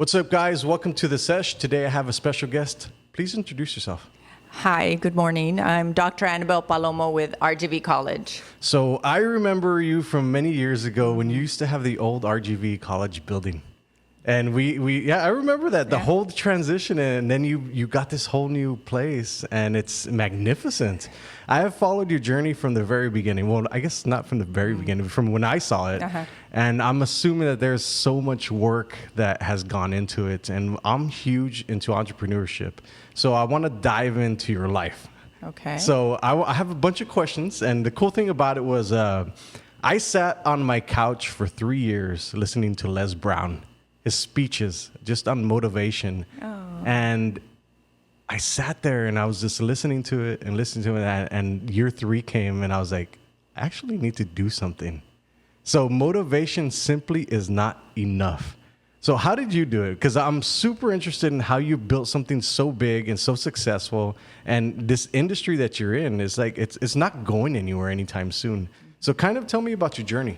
What's up, guys? Welcome to the Sesh. Today I have a special guest. Please introduce yourself. Hi, good morning. I'm Dr. Annabelle Palomo with RGV College. So I remember you from many years ago when you used to have the old RGV College building. And I remember that, the whole transition, and then you got this whole new place, and it's magnificent. I have followed your journey from the very beginning. Well, I guess not from the very beginning, but from when I saw it. And I'm assuming that there's so much work that has gone into it, and I'm huge into entrepreneurship. So I want to dive into your life. Okay. So I have a bunch of questions, and the cool thing about it was I sat on my couch for 3 years listening to Les Brown, his speeches just on motivation. And I sat there and I was just listening to it, and year 3 came, and I was like, I actually need to do something. So motivation simply is not enough. So how did you do it? Because I'm super interested in how you built something so big and so successful, and this industry that you're in is like, it's not going anywhere anytime soon. So kind of tell me about your journey.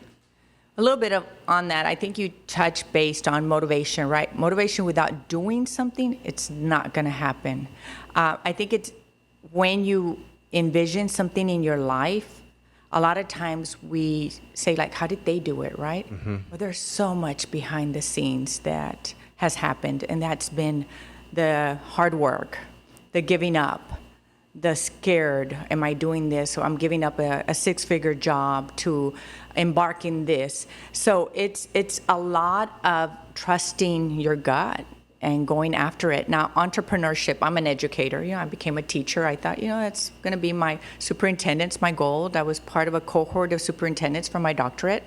A little bit on that. I think you touched based on motivation, right? Motivation without doing something, it's not going to happen. I think it's when you envision something in your life, a lot of times we say, like, how did they do it, right? Well, there's so much behind the scenes that has happened, and that's been the hard work, the giving up, the scared, am I doing this? So I'm giving up a 6-figure job to embark in this. So it's a lot of trusting your gut and going after it. Now, entrepreneurship, I'm an educator. I became a teacher. I thought, that's going to be my superintendent's my goal. I was part of a cohort of superintendents for my doctorate.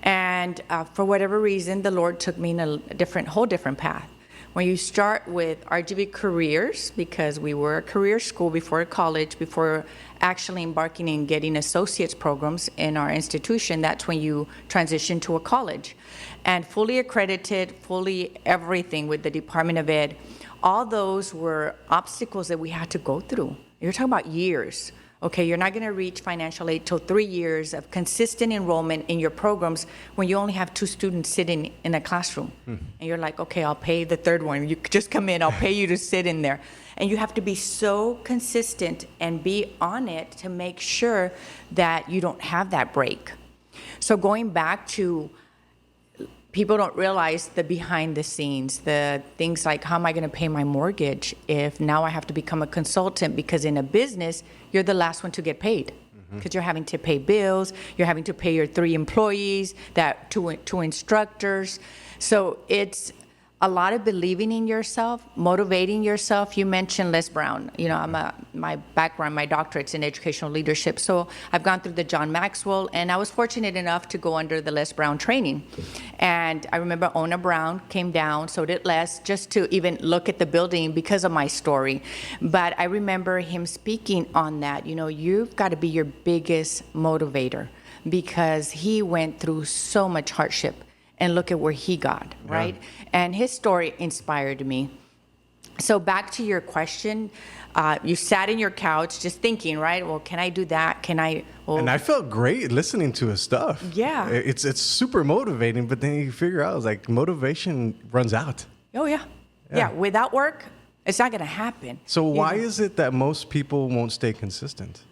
And for whatever reason, the Lord took me in a whole different path. When you start with RGV Careers, because we were a career school before college, before actually embarking in getting associates programs in our institution, that's when you transition to a college. And fully accredited, fully everything with the Department of Ed, all those were obstacles that we had to go through. You're talking about years. Okay, you're not going to reach financial aid till 3 years of consistent enrollment in your programs when you only have 2 students sitting in a classroom. And you're like, okay, I'll pay the third one. You just come in, I'll pay you to sit in there. And you have to be so consistent and be on it to make sure that you don't have that break. So going back to, people don't realize the behind the scenes, the things like, how am I going to pay my mortgage if now I have to become a consultant? Because in a business, you're the last one to get paid, because you're having to pay bills, you're having to pay your 3 employees, that two instructors. So it's a lot of believing in yourself, motivating yourself. You mentioned Les Brown. My background, my doctorate's in educational leadership. So I've gone through the John Maxwell, and I was fortunate enough to go under the Les Brown training. And I remember Ona Brown came down, so did Les, just to even look at the building because of my story. But I remember him speaking on that. You've got to be your biggest motivator, because he went through so much hardship. And look at where he got, right? Yeah. And his story inspired me. So back to your question, you sat in your couch just thinking, right? Well, can I do that? Can I? Well, and I felt great listening to his stuff. Yeah. It's super motivating, but then you figure out, like, motivation runs out. Oh, yeah. Yeah, without work, it's not going to happen. So why is it that most people won't stay consistent?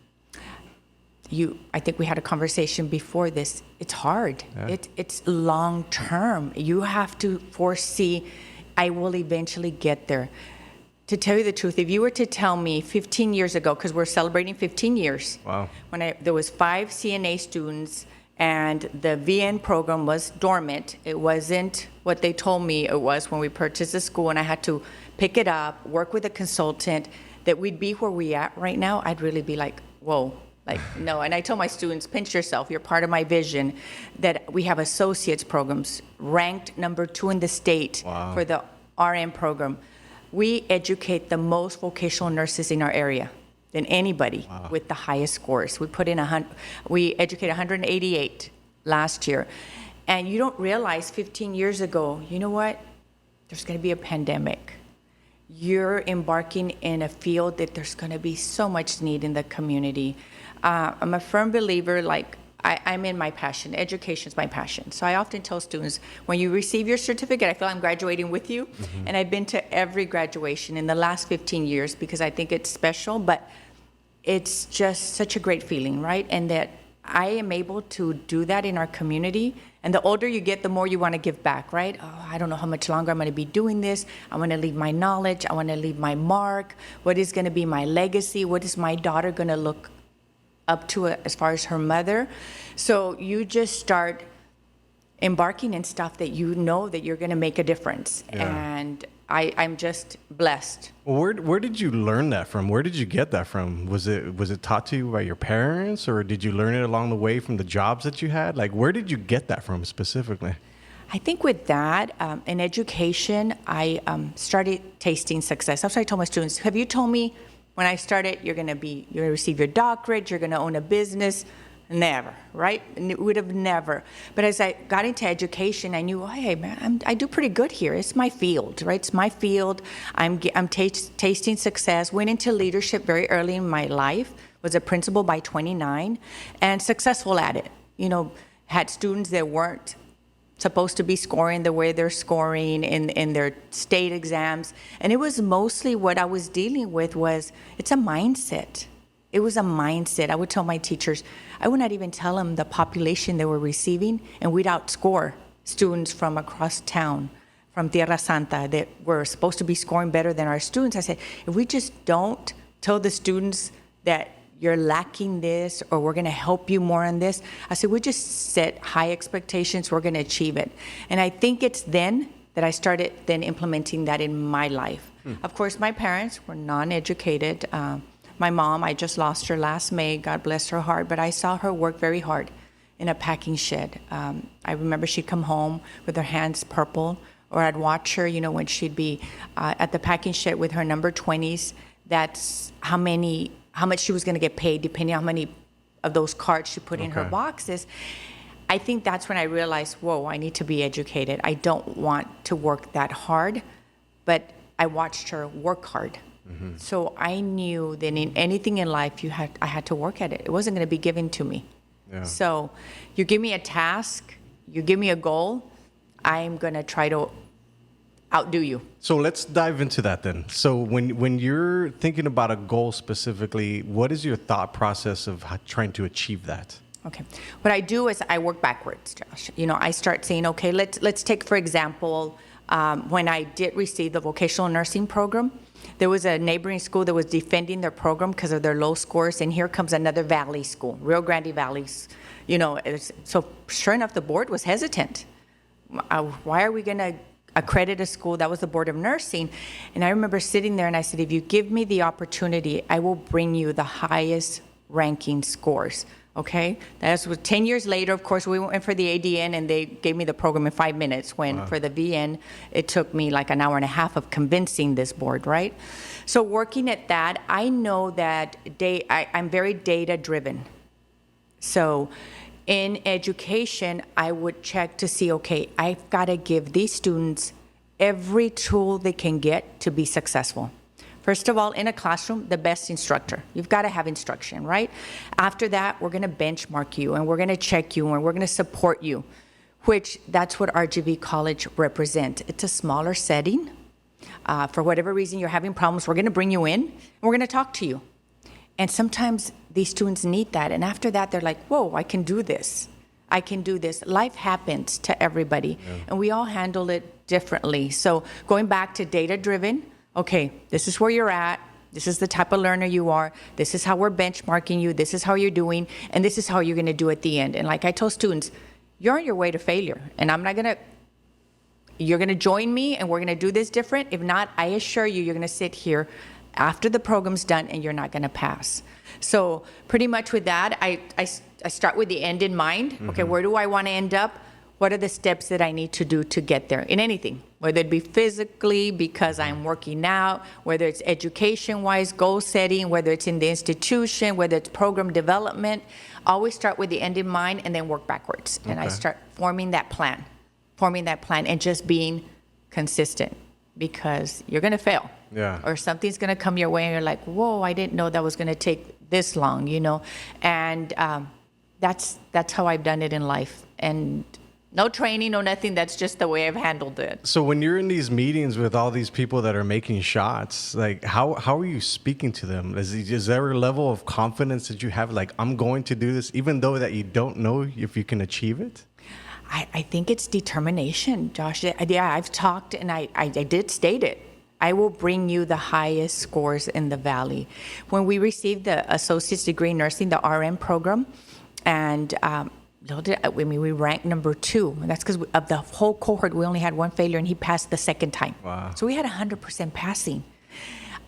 I think we had a conversation before this. It's hard. Yeah. It's long term. You have to foresee, I will eventually get there. To tell you the truth, if you were to tell me 15 years ago, because we're celebrating 15 years. Wow. When there was 5 CNA students and the VN program was dormant. It wasn't what they told me it was when we purchased the school, and I had to pick it up, work with a consultant, that we'd be where we at right now. I'd really be like, whoa. Like, no. And I tell my students, pinch yourself. You're part of my vision, that we have associates programs ranked number 2 in the state. Wow. For the RN program. We educate the most vocational nurses in our area than anybody. Wow. With the highest scores. We educate 188 last year. And you don't realize 15 years ago, you know what? There's going to be a pandemic. You're embarking in a field that there's going to be so much need in the community. I'm a firm believer, like, I'm in my passion. Education is my passion. So I often tell students, when you receive your certificate, I feel I'm graduating with you. Mm-hmm. And I've been to every graduation in the last 15 years because I think it's special, but it's just such a great feeling, right? And that I am able to do that in our community. And the older you get, the more you want to give back, right? Oh, I don't know how much longer I'm going to be doing this. I want to leave my knowledge. I want to leave my mark. What is going to be my legacy? What is my daughter going to look up to it as far as her mother? So you just start embarking in stuff that you know that you're going to make a difference. Yeah. And I'm just blessed. Well, where did you learn that from? Where did you get that from? Was it taught to you by your parents, or did you learn it along the way from the jobs that you had? Like, where did you get that from specifically? I think with that, in education, I started tasting success. That's what I told my students. Have you told me when I started, you're going to receive your doctorate, you're going to own a business? Never, right? It would have never. But as I got into education, I knew, hey, man, I do pretty good here. It's my field, right? It's my field. I'm tasting success. Went into leadership very early in my life. Was a principal by 29, and successful at it. You know, had students that weren't supposed to be scoring the way they're scoring in their state exams. And it was mostly what I was dealing with was, it's a mindset. It was a mindset. I would tell my teachers, I would not even tell them the population they were receiving, and we'd outscore students from across town, from Tierra Santa, that were supposed to be scoring better than our students. I said, if we just don't tell the students that you're lacking this, or we're going to help you more on this, I said, we just set high expectations, we're going to achieve it. And I think it's then that I started then implementing that in my life. Of course, my parents were non-educated. My mom, I just lost her last May, God bless her heart, but I saw her work very hard in a packing shed. I remember she'd come home with her hands purple, or I'd watch her, you know, when she'd be at the packing shed with her number 20s. That's how much she was going to get paid, depending on how many of those cards she put in her boxes. I think that's when I realized, whoa, I need to be educated. I don't want to work that hard, but I watched her work hard. Mm-hmm. So I knew that in anything in life, I had to work at it. It wasn't going to be given to me. Yeah. So you give me a task, you give me a goal, I'm going to try to outdo you. So let's dive into that then. So when you're thinking about a goal specifically, what is your thought process of trying to achieve that? Okay. What I do is I work backwards, Josh. You know, I start saying, okay, let's take, for example, when I did receive the vocational nursing program, there was a neighboring school that was defending their program because of their low scores, and here comes another Valley school, Rio Grande Valley. You know, so sure enough, the board was hesitant. Why are we going to accredit a school? That was the Board of Nursing. And I remember sitting there and I said, if you give me the opportunity, I will bring you the highest ranking scores. Okay, that's what 10 years later, of course, we went for the ADN and they gave me the program in 5 minutes, when for the VN, it took me like an hour and a half of convincing this board, right? So working at that, I know that I'm very data driven. So in education, I would check to see, okay, I've got to give these students every tool they can get to be successful. First of all, in a classroom, the best instructor. You've got to have instruction, right? After that, we're going to benchmark you, and we're going to check you, and we're going to support you, which that's what RGV College represents. It's a smaller setting. For whatever reason you're having problems, we're going to bring you in, and we're going to talk to you. And sometimes these students need that. And after that, they're like, whoa, I can do this. I can do this. Life happens to everybody, and we all handle it differently. So going back to data-driven, okay, this is where you're at. This is the type of learner you are. This is how we're benchmarking you. This is how you're doing. And this is how you're going to do at the end. And like I told students, you're on your way to failure. And you're going to join me, and we're going to do this different. If not, I assure you, you're going to sit here after the program's done and you're not going to pass. So pretty much with that, I start with the end in mind. Mm-hmm. Okay, where do I want to end up? What are the steps that I need to do to get there in anything, whether it be physically because I'm working out, whether it's education-wise, goal setting, whether it's in the institution, whether it's program development. Always start with the end in mind and then work backwards. Okay. And I start forming that plan and just being consistent, because you're going to fail. Yeah. Or something's going to come your way and you're like, whoa, I didn't know that was going to take this long, you know. And that's how I've done it in life. And no training, no nothing. That's just the way I've handled it. So when you're in these meetings with all these people that are making shots, like how are you speaking to them? Is there a level of confidence that you have? Like, I'm going to do this, even though that you don't know if you can achieve it? I think it's determination, Josh. Yeah, I've talked and I did state it. I will bring you the highest scores in the Valley. When we received the associate's degree in nursing, the RN program, and we ranked number 2. And that's because of the whole cohort, we only had one failure, and he passed the second time. Wow. So we had 100% passing.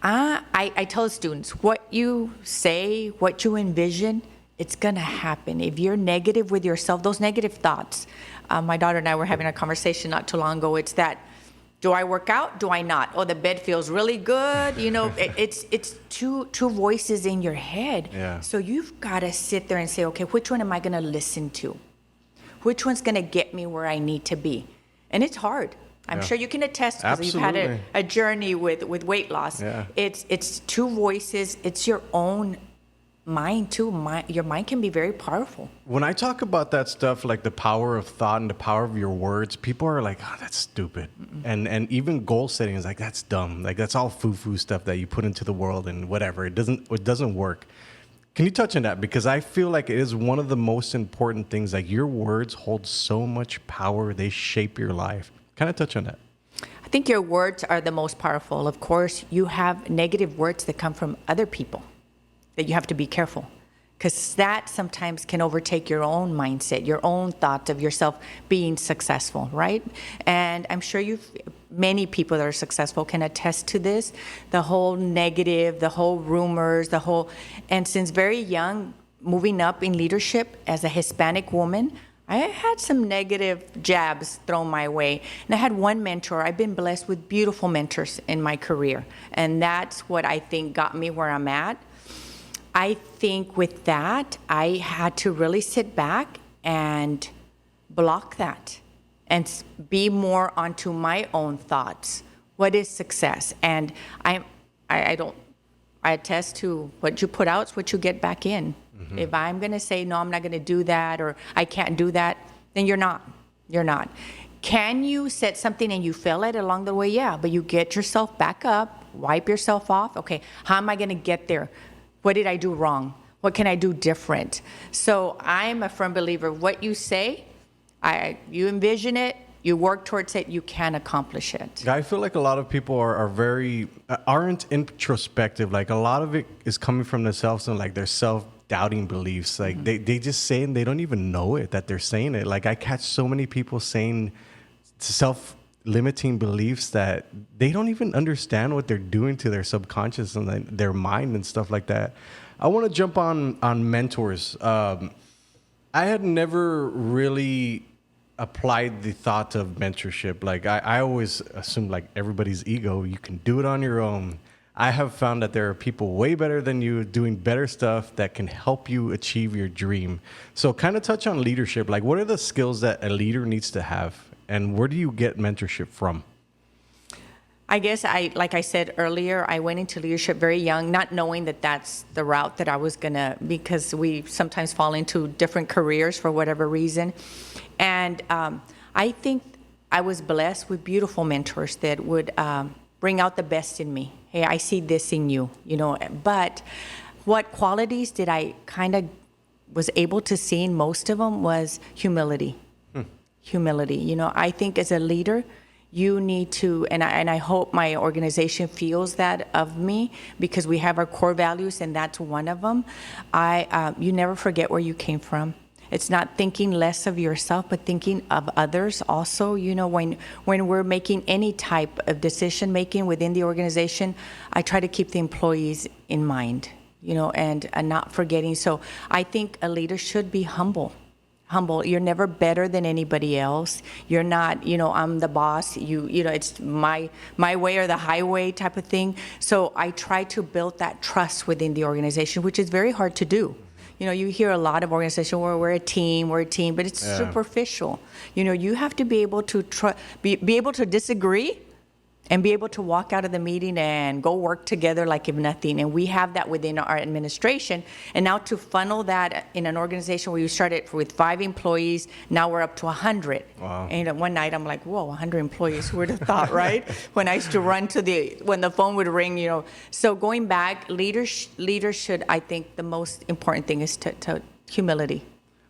I tell the students, what you say, what you envision, it's going to happen. If you're negative with yourself, those negative thoughts, my daughter and I were having a conversation not too long ago. It's that, do I work out? Do I not? Oh, the bed feels really good. It's two voices in your head. Yeah. So you've got to sit there and say, okay, which one am I going to listen to? Which one's going to get me where I need to be? And it's hard. I'm sure you can attest because you've had a journey with weight loss. Yeah. It's two voices. It's your own mind too. Your mind can be very powerful. When I talk about that stuff, like the power of thought and the power of your words, people are like, oh, that's stupid. And even goal setting is like, that's dumb. Like, that's all foo-foo stuff that you put into the world and whatever. It doesn't work. Can you touch on that? Because I feel like it is one of the most important things. Like, your words hold so much power. They shape your life. Kind of touch on that. I think your words are the most powerful. Of course, you have negative words that come from other people that you have to be careful, because that sometimes can overtake your own mindset, your own thoughts of yourself being successful, right? And I'm sure many people that are successful can attest to this, the whole negative, the whole rumors, and since very young, moving up in leadership as a Hispanic woman, I had some negative jabs thrown my way. And I had one mentor. I've been blessed with beautiful mentors in my career. And that's what I think got me where I'm at. I think with that, I had to really sit back and block that and be more onto my own thoughts. What is success? And I attest to what you put out is what you get back in. Mm-hmm. If I'm going to say, no, I'm not going to do that, or I can't do that, then you're not. You're not. Can you set something and you fail at it along the way? Yeah, but you get yourself back up, wipe yourself off. Okay, how am I going to get there? What did I do wrong? What can I do different? So I'm a firm believer. What you say, you envision it, you work towards it, you can accomplish it. I feel like a lot of people aren't introspective. Like, a lot of it is coming from themselves and like their self-doubting beliefs. Like, they just say, and they don't even know it that they're saying it. Like, I catch so many people saying self-limiting beliefs that they don't even understand what they're doing to their subconscious and their mind and stuff like that. I want to jump on mentors. I had never really applied the thought of mentorship. Like, I always assumed like everybody's ego, you can do it on your own. I have found that there are people way better than you doing better stuff that can help you achieve your dream. So kind of touch on leadership. Like, what are the skills that a leader needs to have? And where do you get mentorship from? I guess like I said earlier, I went into leadership very young, not knowing that that's the route that I was gonna, because we sometimes fall into different careers for whatever reason. And I think I was blessed with beautiful mentors that would bring out the best in me. Hey, I see this in you, but what qualities did I kind of was able to see in most of them was humility. Humility. I think as a leader, you need to, and I hope my organization feels that of me, because we have our core values, and that's one of them. You never forget where you came from. It's not thinking less of yourself, but thinking of others also. When we're making any type of decision making within the organization, I try to keep the employees in mind, and not forgetting. So I think a leader should be humble. You're never better than anybody else. You're not, I'm the boss. It's my way or the highway type of thing. So I try to build that trust within the organization, which is very hard to do. You hear a lot of organizations where we're a team, but it's superficial. You have to be able to be able to disagree and be able to walk out of the meeting and go work together like if nothing. And we have that within our administration. And now to funnel that in an organization where you started with 5 employees, now we're up to 100. Wow. And one night I'm like, whoa, 100 employees, who would have thought, right? When I used to run when the phone would ring, So going back, leaders should, I think the most important thing is to humility.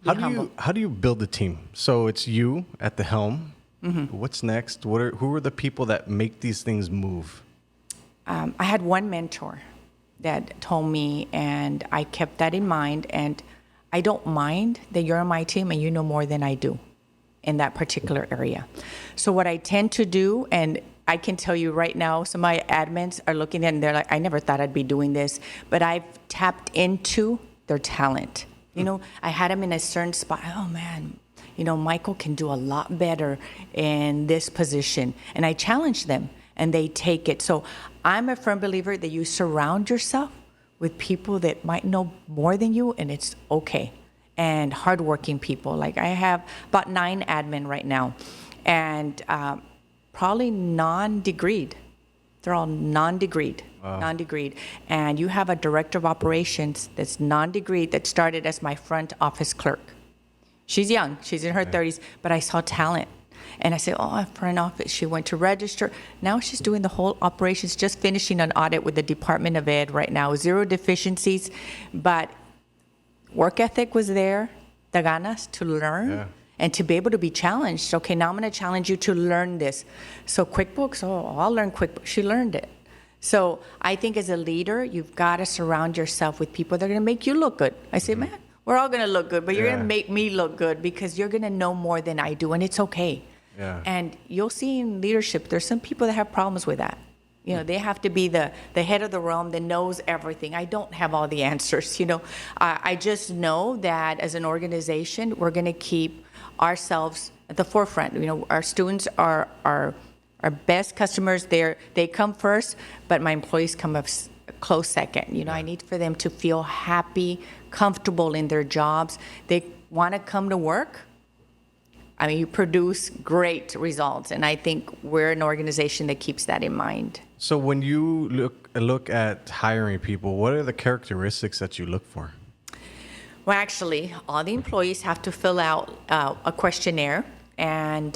How do you build a team? So it's you at the helm. Mm-hmm. What's next? Who are the people that make these things move? I had one mentor that told me, and I kept that in mind. And I don't mind that you're on my team and you know more than I do in that particular area. So what I tend to do, and I can tell you right now, some of my admins are looking at it and they're like, I never thought I'd be doing this, but I've tapped into their talent. I had them in a certain spot. Oh man, Michael can do a lot better in this position. And I challenge them and they take it. So I'm a firm believer that you surround yourself with people that might know more than you, and it's okay. And hardworking people. Like I have about 9 admin right now, and probably non-degreed. They're all non-degreed. Wow. Non-degreed. And you have a director of operations that's non-degreed that started as my front office clerk. She's young. She's in her 30s, but I saw talent. And I said, front office. She went to register. Now she's doing the whole operations, just finishing an audit with the Department of Ed right now. 0 deficiencies, but work ethic was there, the ganas to learn, and to be able to be challenged. Okay, now I'm going to challenge you to learn this. So QuickBooks, I'll learn QuickBooks. She learned it. So I think as a leader, you've got to surround yourself with people that are going to make you look good. I say, man, we're all going to look good, but you're going to make me look good because you're going to know more than I do, and it's okay. Yeah. And you'll see in leadership, there's some people that have problems with that. They have to be the head of the realm that knows everything. I don't have all the answers, I just know that as an organization, we're going to keep ourselves at the forefront. Our students are our best customers. They come first, but my employees come up close second. I need for them to feel happy, comfortable in their jobs. They want to come to work. You produce great results, and I think we're an organization that keeps that in mind. So when you look at hiring people, what are the characteristics that you look for? Well, actually, all the employees have to fill out a questionnaire, and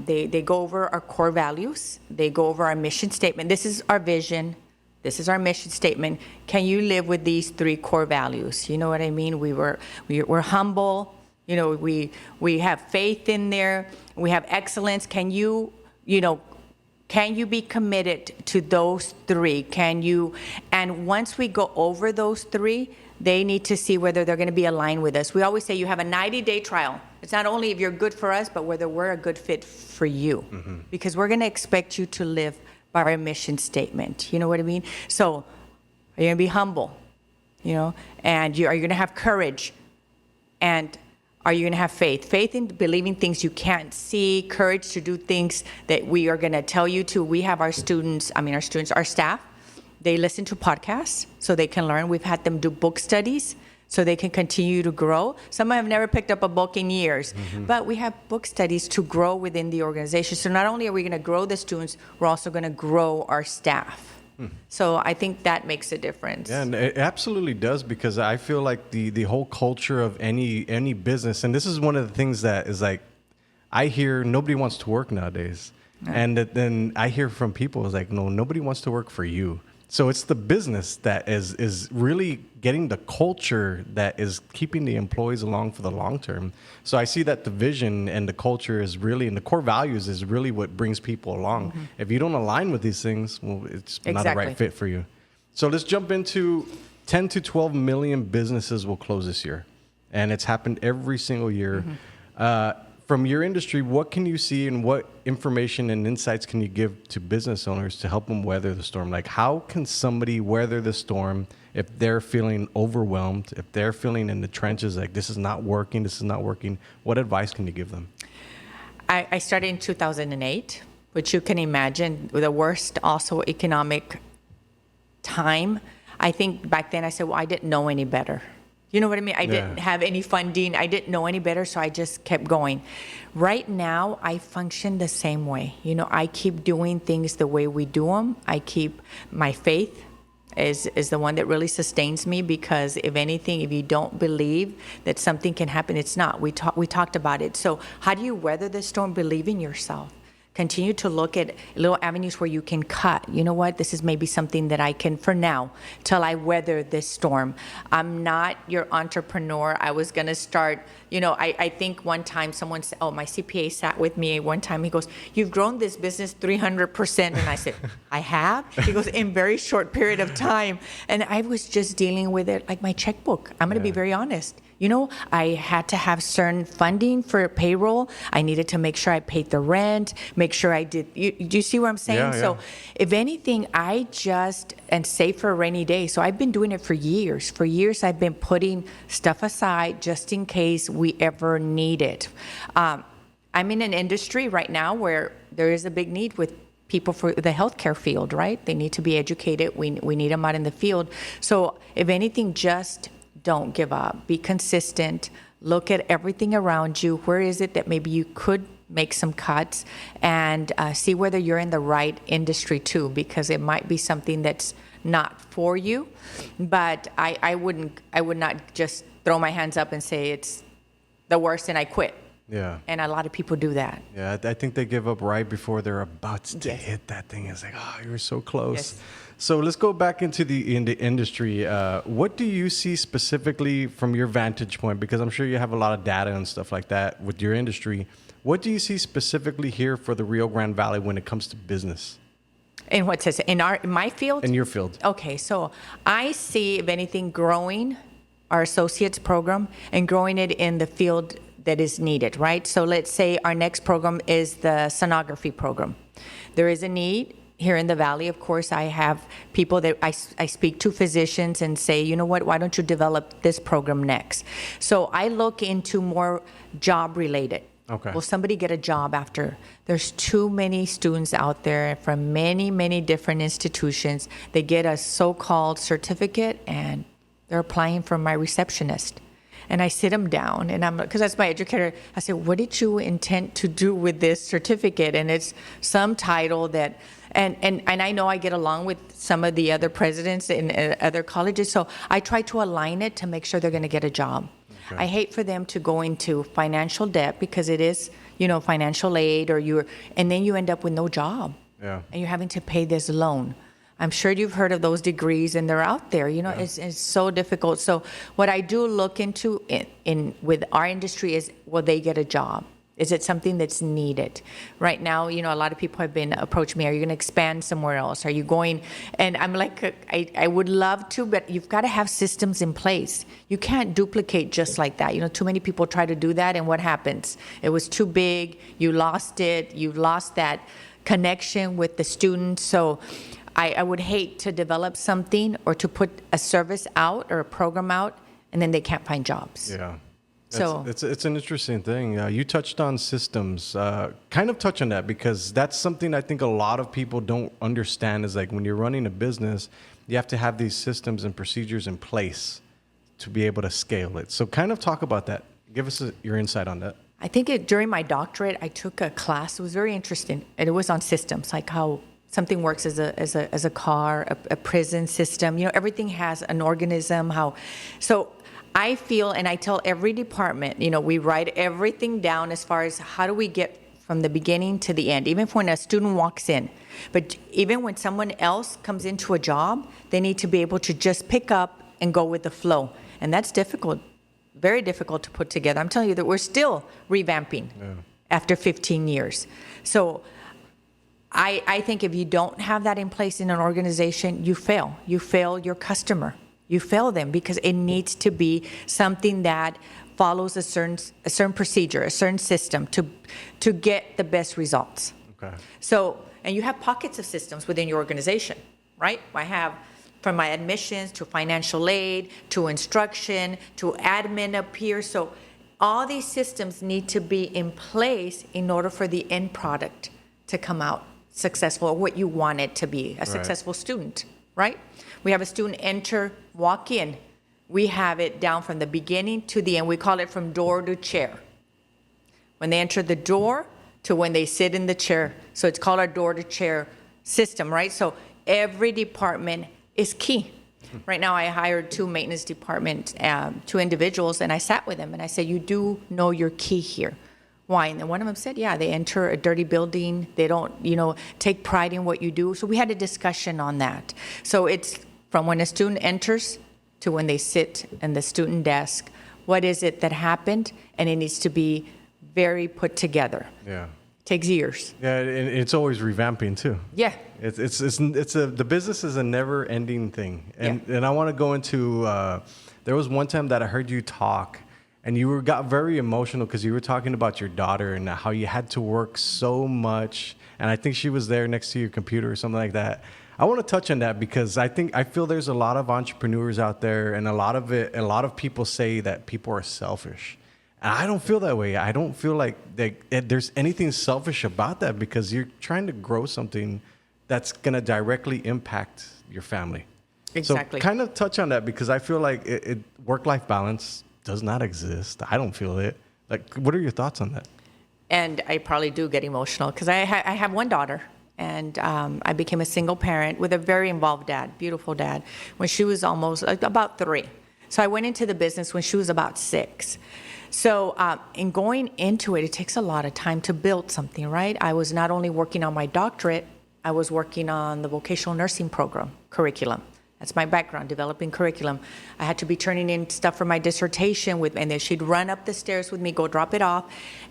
they go over our core values. They go over our mission statement. This is our vision. This is our mission statement. Can you live with these 3 core values? You know what I mean? We're humble. We have faith in there. We have excellence. Can you be committed to those 3? And once we go over those 3, they need to see whether they're going to be aligned with us. We always say you have a 90-day trial. It's not only if you're good for us, but whether we're a good fit for you. Mm-hmm. Because we're going to expect you to live by our mission statement. You know what I mean? So are you going to be humble? And are you going to have courage? And are you going to have faith? Faith in believing things you can't see, courage to do things that we are going to tell you to. We have our staff, they listen to podcasts so they can learn. We've had them do book studies so they can continue to grow. Some have never picked up a book in years, but we have book studies to grow within the organization. So not only are we going to grow the students, we're also going to grow our staff. So I think that makes a difference. Yeah, and it absolutely does, because I feel like the whole culture of any business, and this is one of the things that is like, I hear nobody wants to work nowadays. Yeah. And then I hear from people, it's like, no, nobody wants to work for you. So it's the business that is really getting the culture that is keeping the employees along for the long term. So I see that the vision and the culture is really, and the core values is really what brings people along. Mm-hmm. If you don't align with these things, well, it's not a right fit for you. So let's jump into 10 to 12 million businesses will close this year. And it's happened every single year. Mm-hmm. From your industry, what can you see and what information and insights can you give to business owners to help them weather the storm? Like, how can somebody weather the storm if they're feeling overwhelmed, if they're feeling in the trenches, like this is not working? What advice can you give them? I started in 2008, which you can imagine the worst also economic time. I think back then I said, well, I didn't know any better. You know what I mean? I Yeah. didn't have any funding. I didn't know any better, so I just kept going. Right now, I function the same way. You know, I keep doing things the way we do them. I keep my faith is the one that really sustains me, because if anything, if you don't believe that something can happen, it's not. We talked about it. So how do you weather the storm? Believe in yourself. Continue to look at little avenues where you can cut. You know what? This is maybe something that I can, for now, till I weather this storm. I'm not your entrepreneur. I was going to start, you know, I think one time someone said, my CPA sat with me one time. He goes, "You've grown this business 300%. And I said, "I have?" He goes, "In very short period of time." And I was just dealing with it like my checkbook. I'm going to be very honest. You know, I had to have certain funding for payroll. I needed to make sure I paid the rent, make sure I did. Do you see what I'm saying? Yeah, yeah. So if anything, I just, and save for a rainy day. So I've been doing it for years. For years, I've been putting stuff aside just in case we ever need it. I'm in an industry right now where there is a big need with people for the healthcare field, right? They need to be educated. We need them out in the field. So if anything, just don't give up. Be consistent. Look at everything around you. Where is it that maybe you could make some cuts, and see whether you're in the right industry too, because it might be something that's not for you. But I would not just throw my hands up and say it's the worst and I quit. Yeah. And a lot of people do that. Yeah, I think they give up right before they're about to hit that thing. It's like, oh, you were so close. Yes. So let's go back into the industry. What do you see specifically from your vantage point? Because I'm sure you have a lot of data and stuff like that with your industry. What do you see specifically here for the Rio Grande Valley when it comes to business? And what says in my field? In your field. Okay, so I see, if anything, growing our associates program and growing it in the field that is needed, right? So let's say our next program is the sonography program. There is a need here in the Valley. Of course, I have people that I speak to, physicians, and say, you know what, why don't you develop this program next? So I look into more job related. Okay. Will somebody get a job after? There's too many students out there from many, many different institutions. They get a so-called certificate and they're applying for my receptionist. And I sit them down, and because that's my educator, I say, what did you intend to do with this certificate? And it's some title that, and I know I get along with some of the other presidents in other colleges, so I try to align it to make sure they're going to get a job. Okay. I hate for them to go into financial debt, because it is, you know, financial aid, and then you end up with no job. Yeah. And you're having to pay this loan. I'm sure you've heard of those degrees, and they're out there. You know, it's so difficult. So what I do look into in with our industry is, will they get a job? Is it something that's needed? Right now, you know, a lot of people have been approaching me. Are you going to expand somewhere else? Are you going? And I'm like, I would love to, but you've got to have systems in place. You can't duplicate just like that. You know, too many people try to do that, and what happens? It was too big. You lost it. You lost that connection with the students. So I would hate to develop something or to put a service out or a program out, and then they can't find jobs. Yeah. So it's an interesting thing. You touched on systems. Kind of touch on that, because that's something I think a lot of people don't understand, is like when you're running a business, you have to have these systems and procedures in place to be able to scale it. So kind of talk about that. Give us your insight on that. I think during my doctorate, I took a class. It was very interesting, and it was on systems, like how something works as a car, a prison system. You know, everything has an organism. So I feel, and I tell every department, you know, we write everything down as far as how do we get from the beginning to the end, even when a student walks in. But even when someone else comes into a job, they need to be able to just pick up and go with the flow. And that's difficult, very difficult to put together. I'm telling you that we're still revamping after 15 years. So I think if you don't have that in place in an organization, you fail. You fail your customer. You fail them, because it needs to be something that follows a certain procedure, a certain system to get the best results. Okay. So, and you have pockets of systems within your organization, right? I have from my admissions to financial aid to instruction to admin up here. So all these systems need to be in place in order for the end product to come out successful, or what you want it to be, a successful student, right? We have a student walk in, we have it down from the beginning to the end. We call it from door to chair. When they enter the door to when they sit in the chair. So it's called our door to chair system, right? So every department is key. Right now, I hired 2 maintenance department, 2 individuals, and I sat with them and I said, you do know your key here. Why? And then one of them said, yeah, they enter a dirty building. They don't, take pride in what you do. So we had a discussion on that. So it's from when a student enters to when they sit in the student desk. What is it that happened? And it needs to be very put together. Yeah. Takes years. Yeah, and it's always revamping too. Yeah. The business is a never-ending thing, and I want to go into. There was one time that I heard you talk, and you got very emotional because you were talking about your daughter and how you had to work so much, and I think she was there next to your computer or something like that. I want to touch on that because I feel there's a lot of entrepreneurs out there, and a lot of people say that people are selfish. And I don't feel that way. I don't feel like there's anything selfish about that because you're trying to grow something that's going to directly impact your family. Exactly. So kind of touch on that because I feel like work-life balance does not exist. I don't feel it. Like, what are your thoughts on that? And I probably do get emotional because I have one daughter, and I became a single parent with a very involved dad, beautiful dad, when she was almost about 3. So I went into the business when she was about 6. So in going into it, it takes a lot of time to build something, right? I was not only working on my doctorate, I was working on the vocational nursing program curriculum. That's my background, developing curriculum. I had to be turning in stuff for my dissertation and then she'd run up the stairs with me, go drop it off,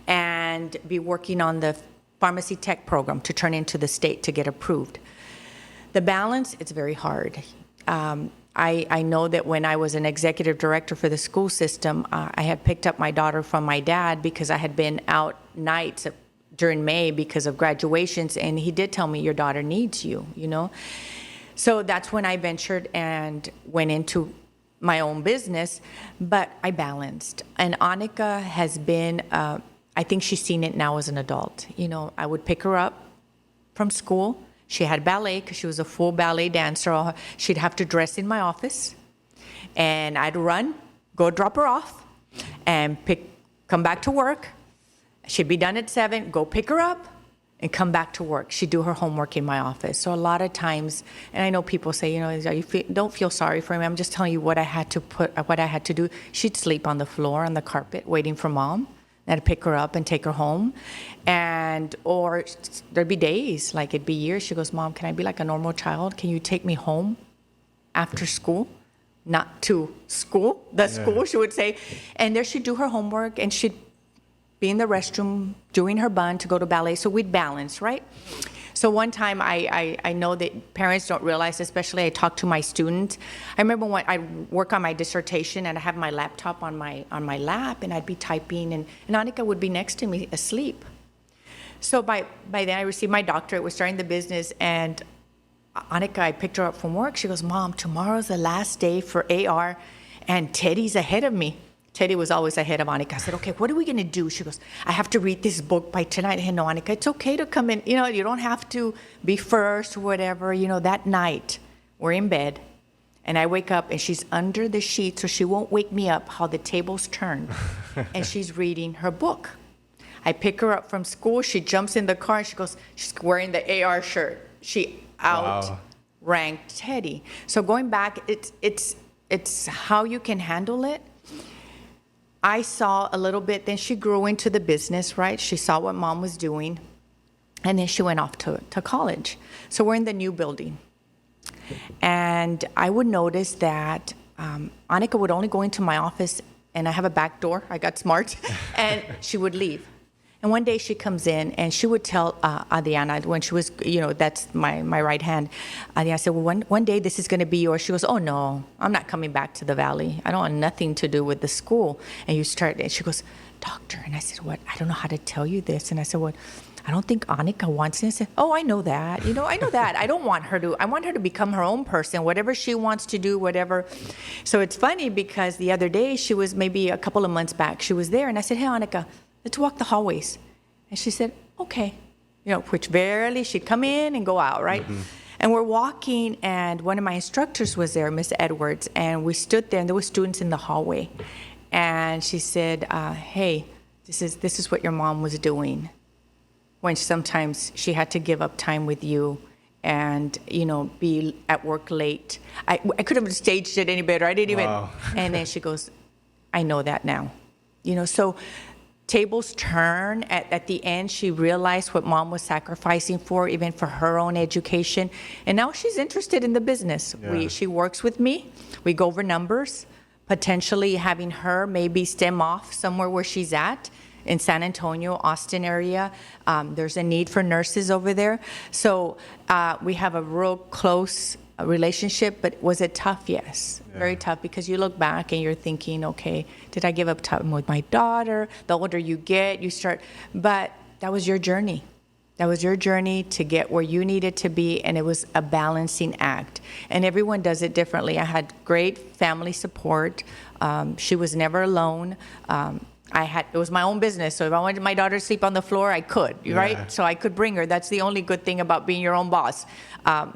and be working on the pharmacy tech program to turn into the state to get approved. The balance, it's very hard. I know that when I was an executive director for the school system, I had picked up my daughter from my dad because I had been out nights during May because of graduations, and he did tell me, your daughter needs you, So that's when I ventured and went into my own business, but I balanced. And Annika has been, I think she's seen it now as an adult. I would pick her up from school. She had ballet because she was a full ballet dancer. She'd have to dress in my office, and I'd run, go drop her off, and come back to work. She'd be done at 7, go pick her up, and come back to work. She'd do her homework in my office. So a lot of times, and I know people say, don't feel sorry for me. I'm just telling you what I had to do. She'd sleep on the floor, on the carpet, waiting for mom. I'd pick her up and take her home. Or there'd be days, like it'd be years. She goes, Mom, can I be like a normal child? Can you take me home after school? Not to school, school, she would say. And there she'd do her homework and she'd be in the restroom doing her bun to go to ballet. So we'd balance, right? So one time I know that parents don't realize, especially I talk to my students. I remember when I work on my dissertation and I have my laptop on my lap and I'd be typing and Annika would be next to me asleep. So by then I received my doctorate, was starting the business, and Annika, I picked her up from work. She goes, Mom, tomorrow's the last day for AR and Teddy's ahead of me. Teddy was always ahead of Annika. I said, okay, what are we going to do? She goes, I have to read this book by tonight. Hey, no, Annika, it's okay to come in. You don't have to be first or whatever. That night, we're in bed, and I wake up, and she's under the sheet, so she won't wake me up, how the tables turn. And she's reading her book. I pick her up from school. She jumps in the car, and she goes, she's wearing the AR shirt. She outranked Teddy. So going back, it's how you can handle it. I saw a little bit, then she grew into the business, right? She saw what mom was doing, and then she went off to college. So we're in the new building. And I would notice that Annika would only go into my office, and I have a back door, I got smart, and she would leave. And one day she comes in and she would tell Adriana, when she was, that's my right hand. I said, well, one day this is going to be yours. She goes, oh, no, I'm not coming back to the Valley. I don't want nothing to do with the school. And she goes, doctor. And I said, what? I don't know how to tell you this. And I said, what? I don't think Annika wants it. I said, oh, I know that. I know that. I want her to become her own person, whatever she wants to do, whatever. So it's funny because the other day she was maybe a couple of months back. She was there and I said, hey, Annika, let's walk the hallways. And she said, okay. Which barely, she'd come in and go out, right? Mm-hmm. And we're walking, and one of my instructors was there, Miss Edwards, and we stood there, and there were students in the hallway. And she said, hey, this is what your mom was doing when sometimes she had to give up time with you and, be at work late. I could have staged it any better. I didn't even. And then she goes, I know that now. So tables turn. At the end, she realized what mom was sacrificing for, even for her own education. And now she's interested in the business. Yeah. She works with me. We go over numbers, potentially having her maybe stem off somewhere where she's at. In San Antonio, Austin area. There's a need for nurses over there. So we have a real close relationship, but was it tough? Yes, very tough, because you look back and you're thinking, okay, did I give up time with my daughter? The older you get, you start, but that was your journey. That was your journey to get where you needed to be, and it was a balancing act. And everyone does it differently. I had great family support. She was never alone. It was my own business, so if I wanted my daughter to sleep on the floor, I could, right? So I could bring her. That's the only good thing about being your own boss.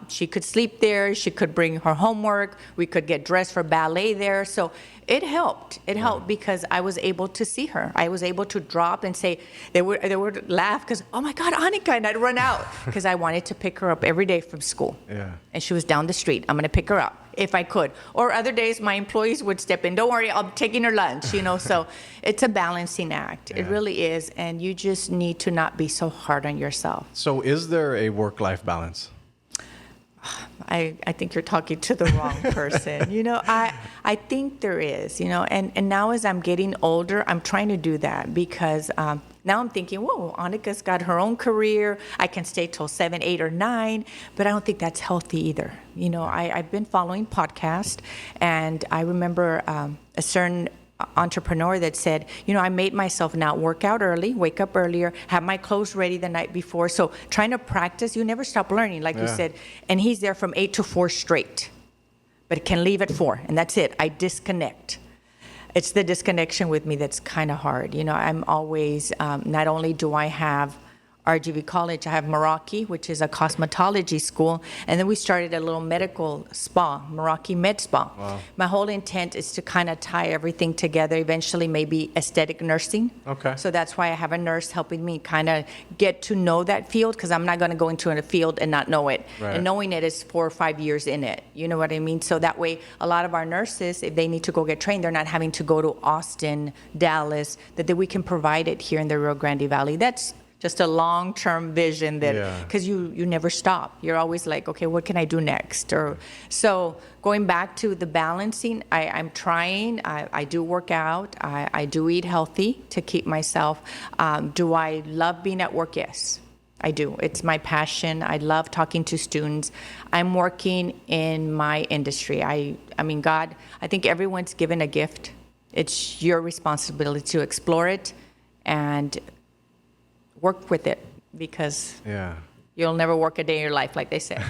She could sleep there. She could bring her homework. We could get dressed for ballet there. So it helped. It helped because I was able to see her. I was able to drop and say, they would laugh because, oh my God, Annika, and I'd run out because I wanted to pick her up every day from school. Yeah. And she was down the street. I'm going to pick her up if I could. Or other days, my employees would step in. Don't worry, I'm taking her lunch, So it's a balancing act. Yeah. It really is. And you just need to not be so hard on yourself. So is there a work-life balance? I think you're talking to the wrong person. I think there is, and now as I'm getting older, I'm trying to do that because now I'm thinking, whoa, Annika's got her own career. I can stay till 7, 8, or 9, but I don't think that's healthy either. I've been following podcasts, and I remember a certain entrepreneur that said, I made myself now work out early, wake up earlier, have my clothes ready the night before. So trying to practice, you never stop learning, like you said. And he's there from 8 to 4 straight, but can leave at 4, and that's it. I disconnect. It's the disconnection with me that's kind of hard. I'm always, not only do I have RGV College, I have Meraki, which is a cosmetology school, and then we started a little medical spa, Meraki Med Spa. Wow. My whole intent is to kind of tie everything together, eventually maybe aesthetic nursing. Okay. So that's why I have a nurse helping me kind of get to know that field, because I'm not going to go into a field and not know it. Right. And knowing it is 4 or 5 years in it. You know what I mean? So that way, a lot of our nurses, if they need to go get trained, they're not having to go to Austin, Dallas, that we can provide it here in the Rio Grande Valley. That's just a long-term vision that, because you never stop. You're always like, okay, what can I do next? So going back to the balancing, I'm trying. I do work out. I do eat healthy to keep myself. Do I love being at work? Yes, I do. It's my passion. I love talking to students. I'm working in my industry. I mean, God, I think everyone's given a gift. It's your responsibility to explore it and work with it, because you'll never work a day in your life, like they say.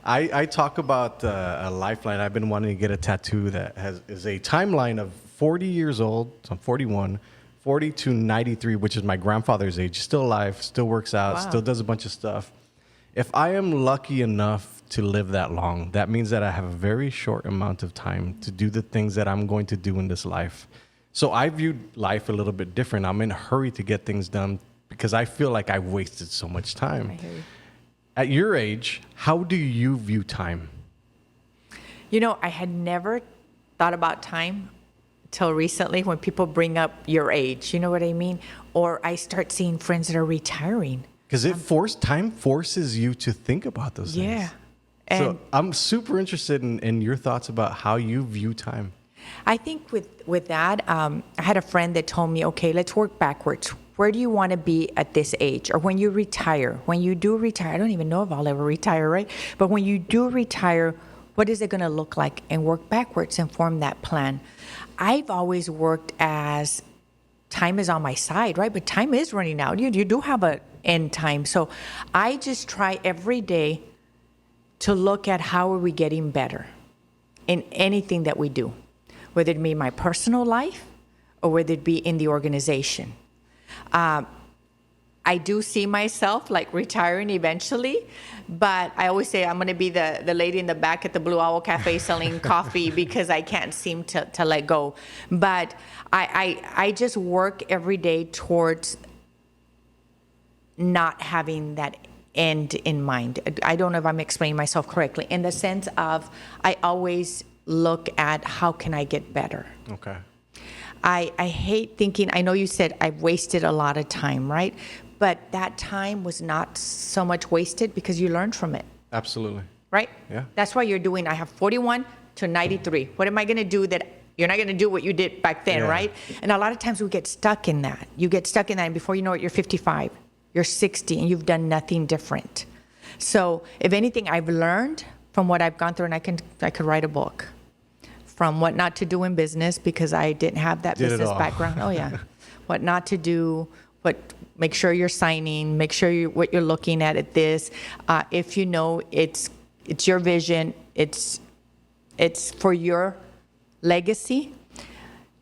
I talk about a lifeline. I've been wanting to get a tattoo that is a timeline of 40 years old. So I'm 41, 40 to 93, which is my grandfather's age. Still alive, still works out, still does a bunch of stuff. If I am lucky enough to live that long, that means that I have a very short amount of time to do the things that I'm going to do in this life. So I viewed life a little bit different. I'm in a hurry to get things done, because I feel like I've wasted so much time. I hear you. At your age, how do you view time? I had never thought about time till recently when people bring up your age. You know what I mean? Or I start seeing friends that are retiring. Because time forces you to think about those things. Yeah. So I'm super interested in your thoughts about how you view time. I think with that, I had a friend that told me, okay, let's work backwards. Where do you want to be at this age? Or when you retire? When you do retire, I don't even know if I'll ever retire, right? But when you do retire, what is it going to look like? And work backwards and form that plan. I've always worked as time is on my side, right? But time is running out. You do have an end time. So I just try every day to look at how are we getting better in anything that we do, whether it be my personal life or whether it be in the organization. I do see myself like retiring eventually, but I always say I'm going to be the lady in the back at the Blue Owl Cafe selling coffee because I can't seem to let go. But I just work every day towards not having that end in mind. I don't know if I'm explaining myself correctly, in the sense of I always look at how can I get better. Okay. I hate thinking, I know you said I've wasted a lot of time, right? But that time was not so much wasted because you learned from it. Absolutely. Right? Yeah. That's why you're doing, I have 41 to 93. What am I going to do that you're not going to do what you did back then, Yeah. right? And a lot of times we get stuck in that. You get stuck in that, and before you know it, you're 55, you're 60, and you've done nothing different. So if anything, I've learned from what I've gone through, and I could write a book. From what not to do in business, because I didn't have that business background. Oh yeah. What not to do, make sure you're signing, make sure what you're looking at this. If you know it's your vision, it's for your legacy,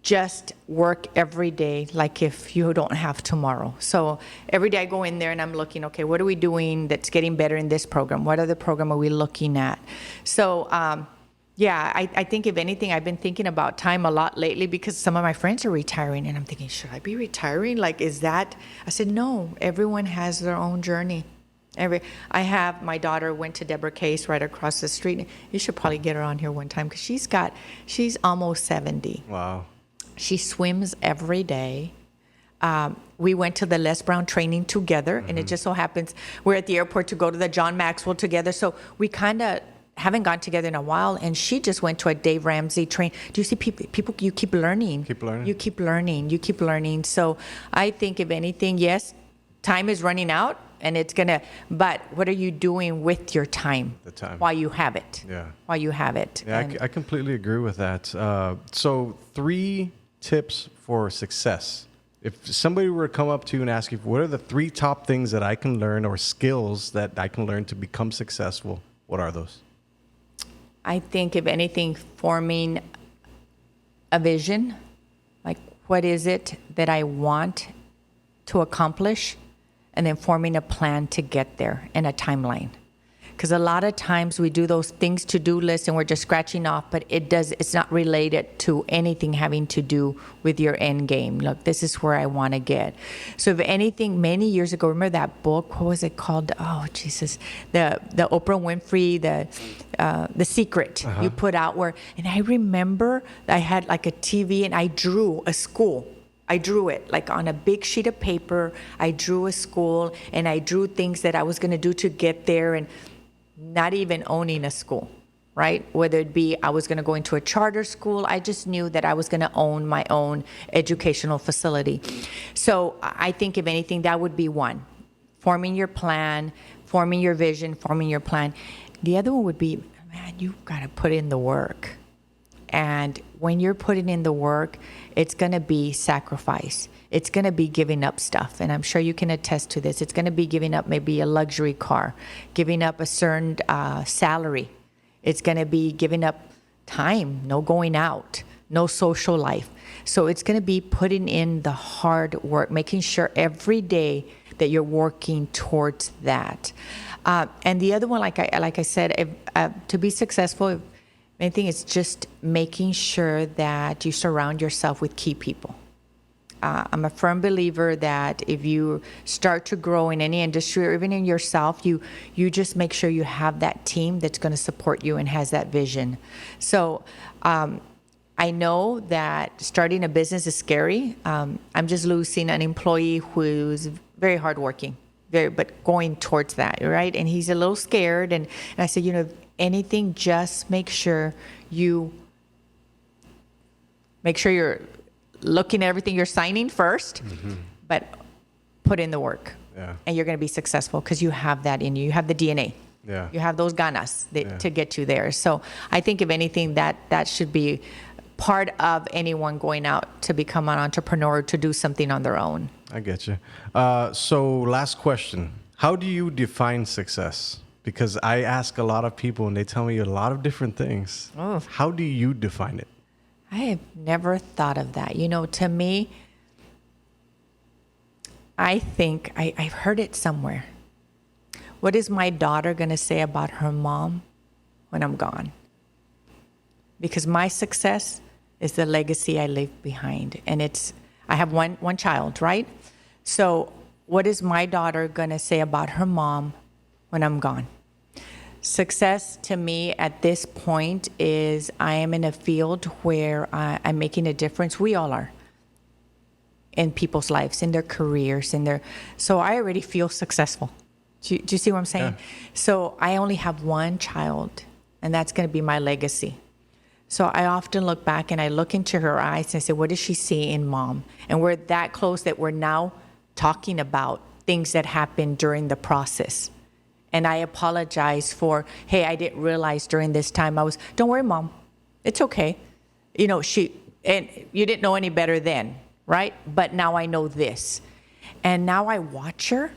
just work every day like if you don't have tomorrow. So every day I go in there and I'm looking, okay, what are we doing that's getting better in this program? What other program are we looking at? So yeah, I think if anything, I've been thinking about time a lot lately because some of my friends are retiring, and I'm thinking, should I be retiring? Like, is that? I said, no, everyone has their own journey. I have, my daughter went to Deborah Case right across the street. You should probably get her on here one time because she's almost 70. Wow. She swims every day. We went to the Les Brown training together, and it just so happens we're at the airport to go to the John Maxwell together. So we kind of haven't gone together in a while, and she just went to a Dave Ramsey train. Do you see people you keep learning. You keep learning. So I think if anything, yes, time is running out, and but what are you doing with your time? The time. While you have it. Yeah. While you have it. Yeah, I completely agree with that. So 3 tips for success. If somebody were to come up to you and ask you, what are the 3 top things that I can learn or skills that I can learn to become successful? What are those? I think, if anything, forming a vision, like what is it that I want to accomplish, and then forming a plan to get there and a timeline. Because a lot of times we do those things, to-do lists, and we're just scratching off, but it's not related to anything having to do with your end game. Look, this is where I want to get. So if anything, many years ago, remember that book? What was it called? Oh, Jesus. The Oprah Winfrey, The Secret you put out and I remember I had like a TV and I drew a school. I drew it like on a big sheet of paper. I drew a school and I drew things that I was going to do to get there, and not even owning a school, right? Whether it be I was going to go into a charter school, I just knew that I was going to own my own educational facility. So I think, if anything, that would be one. Forming your plan, forming your vision, forming your plan. The other one would be, man, you've got to put in the work. And when you're putting in the work, it's going to be sacrifice. It's going to be giving up stuff. And I'm sure you can attest to this. It's going to be giving up maybe a luxury car, giving up a certain salary. It's going to be giving up time, no going out, no social life. So it's going to be putting in the hard work, making sure every day that you're working towards that. And the other one, like I said, to be successful, I think it's just making sure that you surround yourself with key people. I'm a firm believer that if you start to grow in any industry or even in yourself, you just make sure you have that team that's going to support you and has that vision. So I know that starting a business is scary. I'm just losing an employee who's very hardworking, but going towards that, right? And he's a little scared. And I said, if anything, just make sure you're looking at everything you're signing first, but put in the work. Yeah. And you're going to be successful because you have that in you. You have the DNA. Yeah. You have those ganas to get you there. So I think, if anything, that should be part of anyone going out to become an entrepreneur, to do something on their own. I get you. So last question. How do you define success? Because I ask a lot of people and they tell me a lot of different things. Oh. How do you define it? I have never thought of that. To me, I think I've heard it somewhere. What is my daughter going to say about her mom when I'm gone? Because my success is the legacy I leave behind. And I have one child, right? So what is my daughter going to say about her mom when I'm gone? Success to me at this point is I am in a field where I'm making a difference. We all are. In people's lives, in their careers, so I already feel successful. Do you see what I'm saying? Yeah. So I only have one child, and that's going to be my legacy. So I often look back and I look into her eyes and I say, what does she see in mom? And we're that close that we're now talking about things that happened during the process. And I apologize for, hey, I didn't realize during this time don't worry, mom, it's okay. You know, and you didn't know any better then, right? But now I know this. And now I watch her,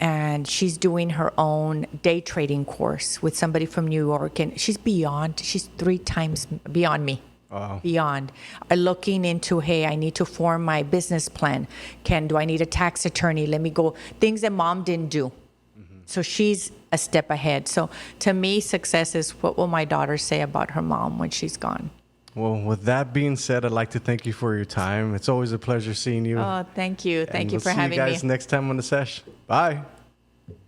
and she's doing her own day trading course with somebody from New York, and she's 3 times beyond me. Wow. Beyond. Looking into, hey, I need to form my business plan. Do I need a tax attorney? Let me go. Things that mom didn't do. Mm-hmm. So she's a step ahead. So to me, success is what will my daughter say about her mom when she's gone. Well, with that being said, I'd like to thank you for your time. It's always a pleasure seeing you. Oh, thank you. Thank you for having me. See you guys next time on the Sesh. Bye.